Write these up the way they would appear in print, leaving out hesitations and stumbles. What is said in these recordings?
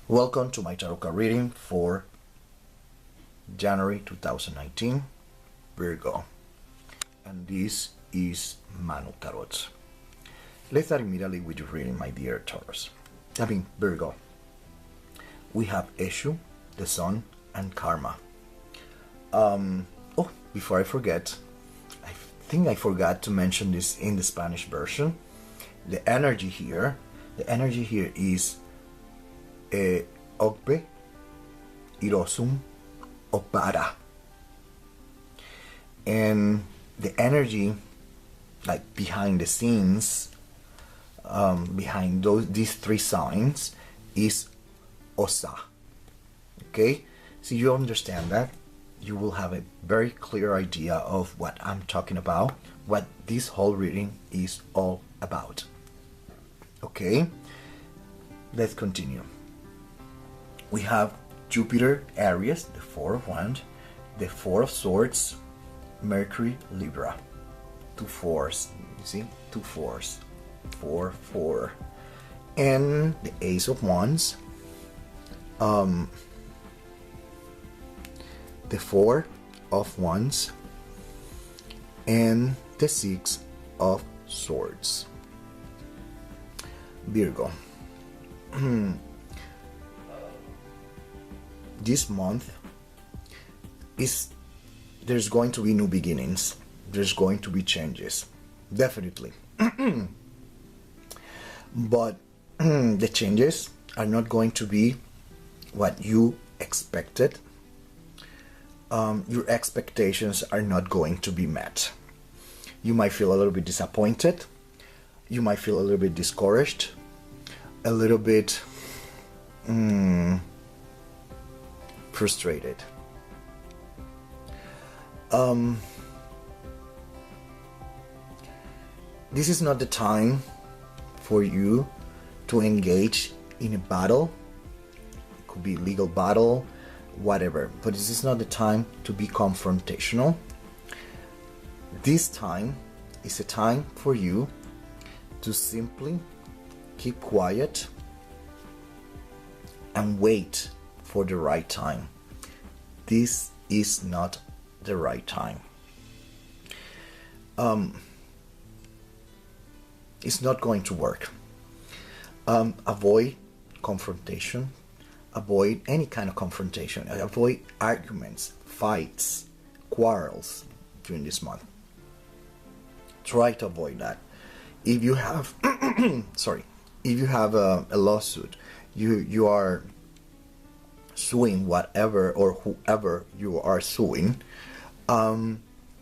Welcome to my tarot card reading for January 2019, Virgo. And this is Manu Tarot. Let's start immediately with your reading, my dear Taurus. Virgo. We have Ejio, the Sun, and Karma. Before I forget, I think I forgot to mention this in the Spanish version. The energy here is Ogbe, Irosum, Obara. And the energy, like behind the scenes, behind these three signs, is Osa. Okay? So you understand that, you will have a very clear idea of what I'm talking about, what this whole reading is all about. Okay? Let's continue. We have Jupiter, Aries, the Four of Wands, the Four of Swords, Mercury, Libra. Two fours, you see? Two fours. 4, 4. And the Ace of Wands, the Four of Wands, and the Six of Swords. Virgo. This month there's going to be new beginnings. There's going to be changes, definitely. But the changes are not going to be what you expected. Your expectations are not going to be met. You might feel a little bit disappointed. You might feel a little bit discouraged, a little bit frustrated. This is not the time for you to engage in a battle. It could be a legal battle, whatever, but this is not the time to be confrontational. This time is a time for you to simply keep quiet and wait for the right time. This is not the right time. It's not going to work. Avoid confrontation. Avoid any kind of confrontation. Avoid arguments, fights, quarrels during this month. Try to avoid that. If you have if you have a lawsuit, you are suing whatever or whoever you are suing,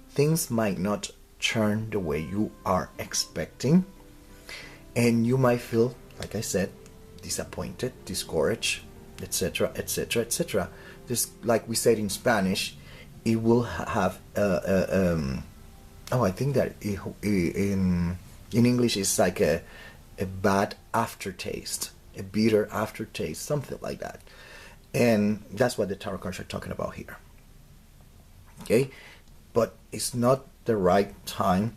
things might not turn the way you are expecting, and you might feel, like I said, disappointed, discouraged, etc., etc., etc. Just like we said in Spanish, it will have I think that in English it's like a bad aftertaste, a bitter aftertaste, something like that. And that's what the tarot cards are talking about here. Okay? But it's not the right time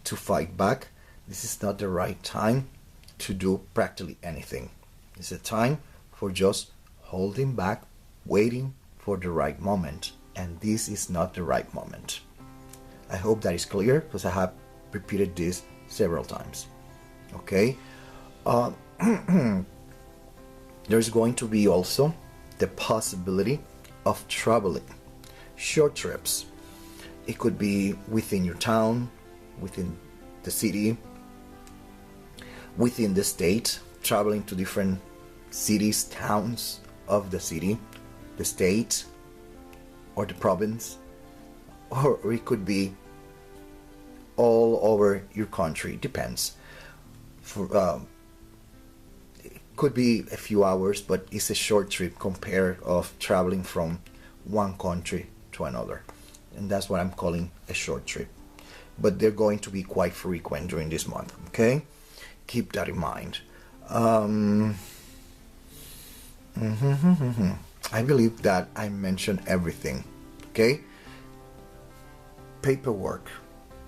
to fight back. This is not the right time to do practically anything. It's a time for just holding back, waiting for the right moment. And this is not the right moment. I hope that is clear, because I have repeated this several times. Okay? There's going to be also the possibility of traveling. Short trips. It could be within your town, within the city, within the state, traveling to different cities, towns of the city, the state, or the province, or it could be all over your country. Depends. It could be a few hours, but it's a short trip compared of traveling from one country to another, and that's what I'm calling a short trip. But they're going to be quite frequent during this month. Okay, keep that in mind. I believe that I mentioned everything. Okay, paperwork,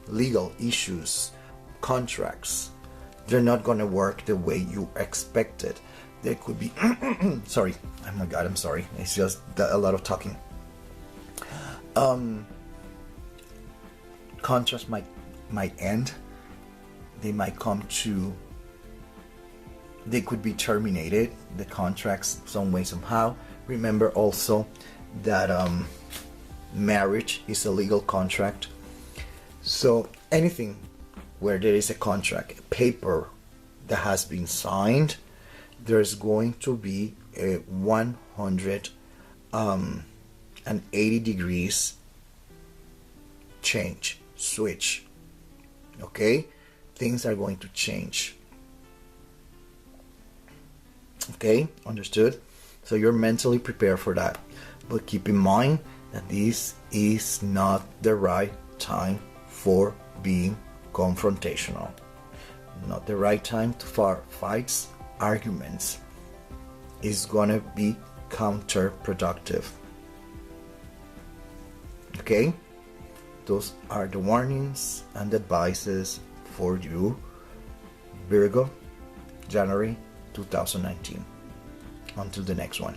legal issues, contracts, they're not going to work the way you expected. There could be sorry, oh my god, I'm sorry, it's just a lot of talking. Contracts might end. They might come to, they could be terminated, the contracts, some way, somehow. Remember also that marriage is a legal contract. So anything where there is a contract, a paper that has been signed, there's going to be a 180 degrees change, switch. Okay? Things are going to change. Okay? Understood? So you're mentally prepared for that. But keep in mind that this is not the right time for being confrontational. Not the right time to fights, arguments. Is gonna be counterproductive. Okay? Those are the warnings and advices for you, Virgo, January 2019. Until the next one.